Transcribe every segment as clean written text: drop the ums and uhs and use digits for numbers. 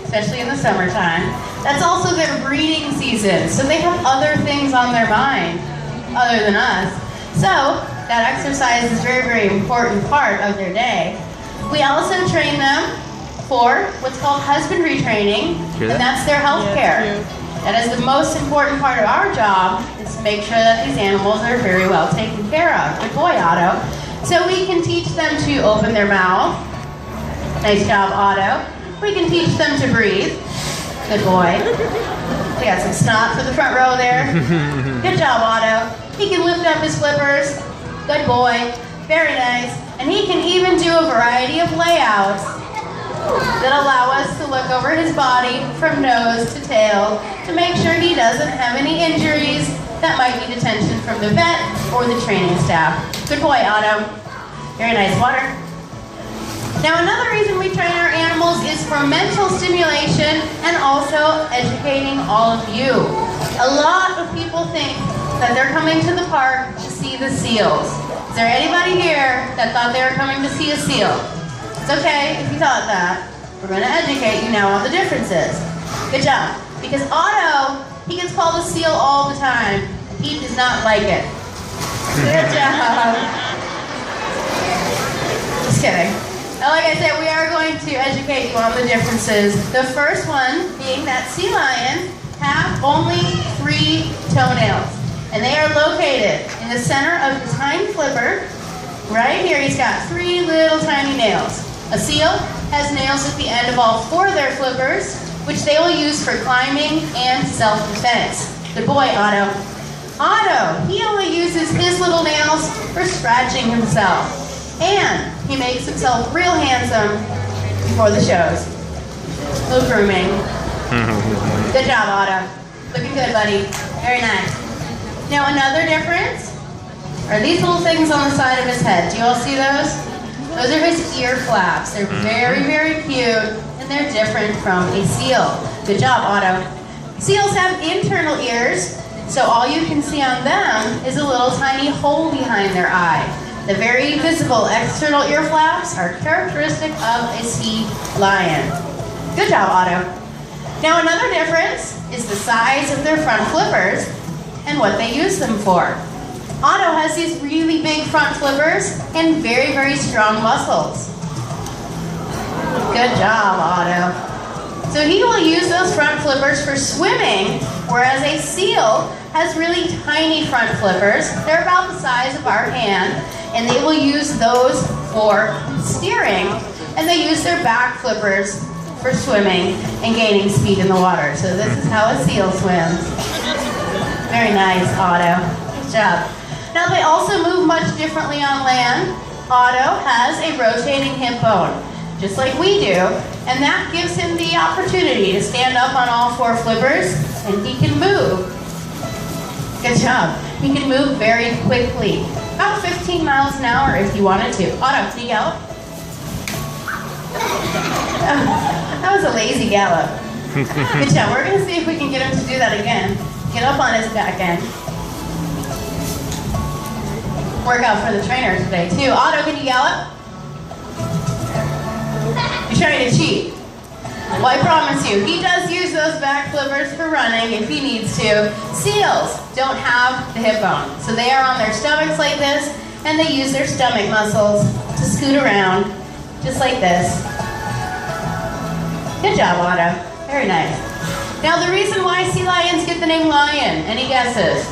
especially in the summertime. That's also their breeding season, so they have other things on their mind other than us. So that exercise is a very, very important part of their day. We also train them for what's called husbandry training, and that's their health care. That is the most important part of our job, is to make sure that these animals are very well taken care of. Good boy, Otto. So we can teach them to open their mouth. Nice job, Otto. We can teach them to breathe. Good boy. We got some snot for the front row there. Good job, Otto. He can lift up his flippers. Good boy. Very nice. And he can even do a variety of layouts that allow us to look over his body from nose to tail to make sure he doesn't have any injuries that might need attention from the vet or the training staff. Good boy, Otto. Very nice. Water. Now, another reason we train our animals is for mental stimulation and also educating all of you. A lot of people think that they're coming to the park to see the seals. Is there anybody here that thought they were coming to see a seal? It's okay if you thought that. We're going to educate you now on the differences. Good job. Because Otto, he gets called a seal all the time. He does not like it. Good job. Just kidding. Now, like I said, we are going to educate you on the differences. The first one being that sea lions have only 3 toenails. And they are located in the center of his hind flipper. Right here, he's got 3 little tiny nails. A seal has nails at the end of all 4 of their flippers, which they will use for climbing and self-defense. Good boy, Otto. Otto, he only uses his little nails for scratching himself. And he makes himself real handsome before the shows. A little grooming. Good job, Otto. Looking good, buddy. Very nice. Now, another difference are these little things on the side of his head. Do you all see those? Those are his ear flaps. They're very, very cute, and they're different from a seal. Good job, Otto. Seals have internal ears, so all you can see on them is a little tiny hole behind their eye. The very visible external ear flaps are characteristic of a sea lion. Good job, Otto. Now, another difference is the size of their front flippers and what they use them for. Otto has these really big front flippers and very, very strong muscles. Good job, Otto. So he will use those front flippers for swimming, whereas a seal has really tiny front flippers. They're about the size of our hand, and they will use those for steering, and they use their back flippers for swimming and gaining speed in the water. So this is how a seal swims. Very nice, Otto. Good job. Now, they also move much differently on land. Otto has a rotating hip bone, just like we do, and that gives him the opportunity to stand up on all 4 flippers, and he can move. Good job. He can move very quickly, about 15 miles an hour if you wanted to. Otto, can you gallop? That was a lazy gallop. Good job. We're going to see if we can get him to do that again. Get up on his back end. Workout for the trainer today, too. Otto, can you gallop? You're trying to cheat. Well, I promise you, he does use those back flippers for running if he needs to. Seals don't have the hip bone, so they are on their stomachs like this, and they use their stomach muscles to scoot around, just like this. Good job, Otto. Very nice. Now, the reason why sea lions get the name lion, any guesses?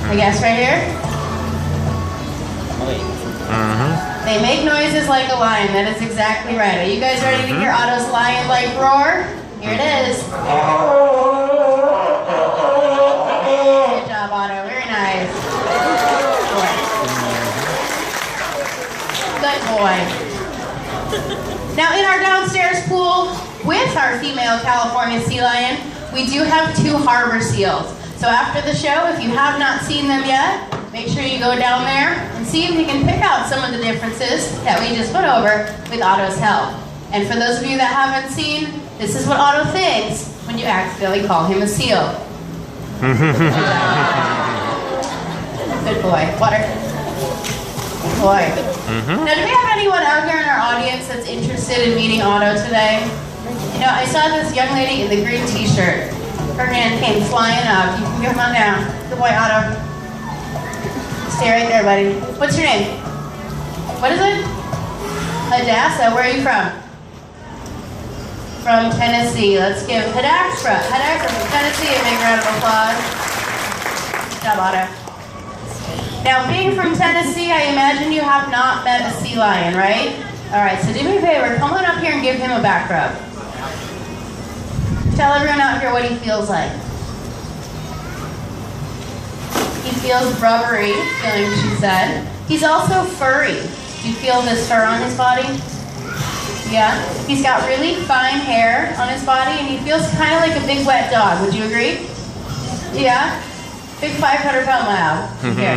I guess right here? They make noises like a lion. That is exactly right. Are you guys ready to hear Otto's lion-like roar? Here it is. Good job, Otto. Very nice. Good boy. Now, in our downstairs pool with our female California sea lion, we do have 2 harbor seals. So after the show, if you have not seen them yet, make sure you go down there and see if you can pick out some of the differences that we just went over with Otto's help. And for those of you that haven't seen, this is what Otto thinks when you accidentally call him a seal. Good boy. Water. boy. Now, do we have anyone out here in our audience that's interested in meeting Otto today? You know, I saw this young lady in the green t-shirt. Her hand came flying up. You can come on down. Good boy, Otto. Stay right there, buddy. What's your name? What is it? Hadassah. Where are you from? From Tennessee. Let's give Hadassah from Tennessee a big round of applause. Good job, Otto. Now, being from Tennessee, I imagine you have not met a sea lion, right? All right, so do me a favor. Come on up here and give him a back rub. Tell everyone out here what he feels like. He feels rubbery, feeling she said. He's also furry. Do you feel this fur on his body? Yeah? He's got really fine hair on his body, and he feels kind of like a big wet dog. Would you agree? Yeah? Big 500-pound lab. Here.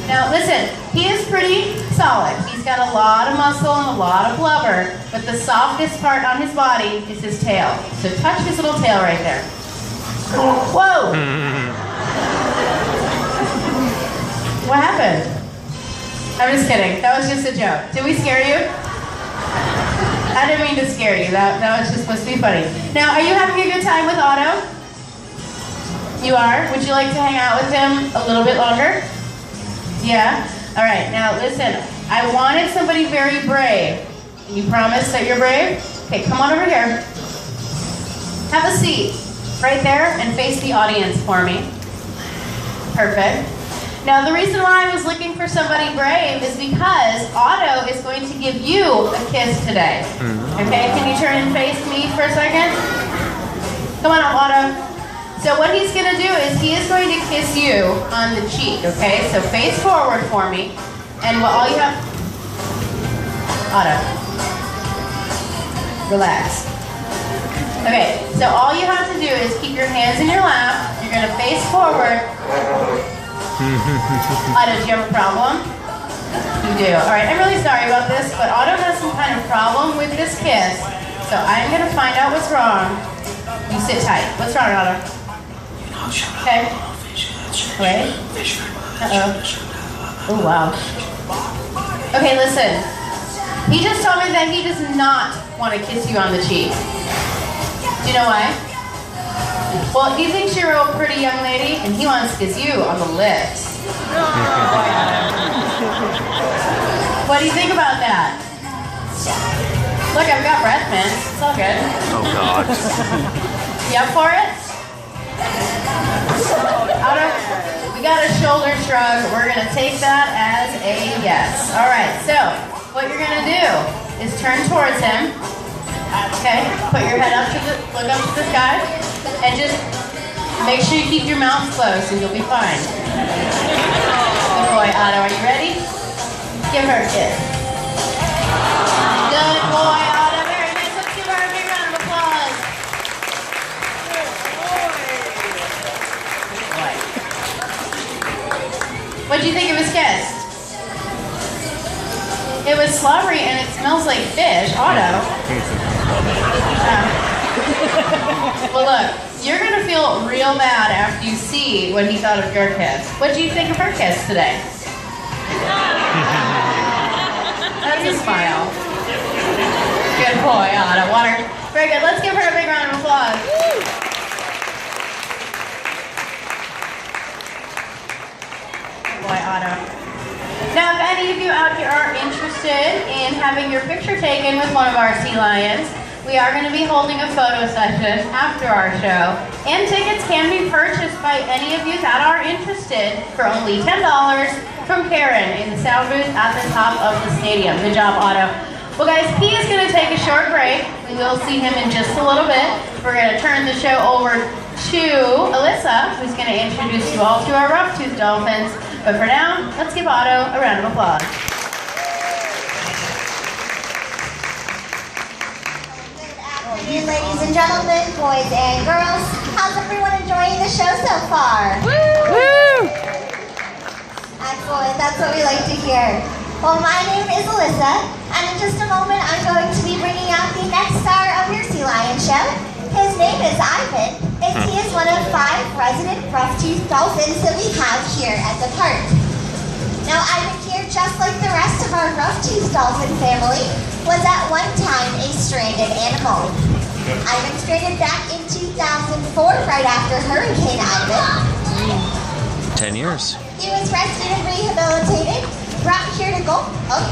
Now listen, he is pretty solid. He's got a lot of muscle and a lot of blubber, but the softest part on his body is his tail. So touch his little tail right there. Whoa! What happened? I'm just kidding. That was just a joke. Did we scare you? I didn't mean to scare you. That was just supposed to be funny. Now, are you having a good time with Otto? You are? Would you like to hang out with him a little bit longer? Yeah? All right. Now, listen. I wanted somebody very brave. Can you promise that you're brave? Okay, come on over here. Have a seat right there and face the audience for me. Perfect. Now, the reason why I was looking for somebody brave is because Otto is going to give you a kiss today. Okay, can you turn and face me for a second? Come on up, Otto. So what he's going to do is he is going to kiss you on the cheek, okay? So face forward for me. And all you have... Otto. Relax. Okay, so all you have to do is keep your hands in your lap. You're going to face forward. Otto, do you have a problem? You do. All right, I'm really sorry about this, but Otto has some kind of problem with this kiss. So I'm going to find out what's wrong. You sit tight. What's wrong, Otto? Okay. Wait. Uh-oh. Oh, wow. Okay, listen. He just told me that he does not want to kiss you on the cheek. Do you know why? Well, he thinks you're a pretty young lady, and he wants to kiss you on the lips. What do you think about that? Look, I've got breath mints. It's all good. Oh, God. You up for it? We got a shoulder shrug. We're going to take that as a yes. All right, so what you're going to do is turn towards him. Okay, put your head up to look up to the sky, and just make sure you keep your mouth closed and you'll be fine. Good boy, Otto. Are you ready? Give her a kiss. Good boy, Otto. Very nice. Let's give her a big round of applause. Good boy. What'd you think of his kiss? It was slobbery and it smells like fish. Otto. Well, look, you're going to feel real bad after you see what he thought of your kiss. What do you think of her kiss today? That's a smile. Good boy, Otto. Water. Very good. Let's give her a big round of applause. Good boy, Otto. Now, if any of you out here are interested in having your picture taken with one of our sea lions, we are going to be holding a photo session after our show, and tickets can be purchased by any of you that are interested for only $10 from Karen in the sound booth at the top of the stadium. Good job, Otto. Well, guys, he is going to take a short break. We will see him in just a little bit. We're going to turn the show over to Alyssa, who's going to introduce you all to our rough-toothed Dolphins. But for now, let's give Otto a round of applause. Good afternoon, ladies and gentlemen, boys and girls. How's everyone enjoying the show so far? Woo! Woo! Excellent, that's what we like to hear. Well, my name is Alyssa, and in just a moment, I'm going to be bringing out the next star of your Sea Lion show. His name is Ivan, and he is one of 5 resident rough-toothed dolphins that we have here at the park. Now, Ivan here just like the rest of our rough-toothed dolphin family, was at one time a stranded animal. Ivan stranded back in 2004, right after Hurricane Ivan. 10 years. He was rescued and rehabilitated, brought here to go. Oh,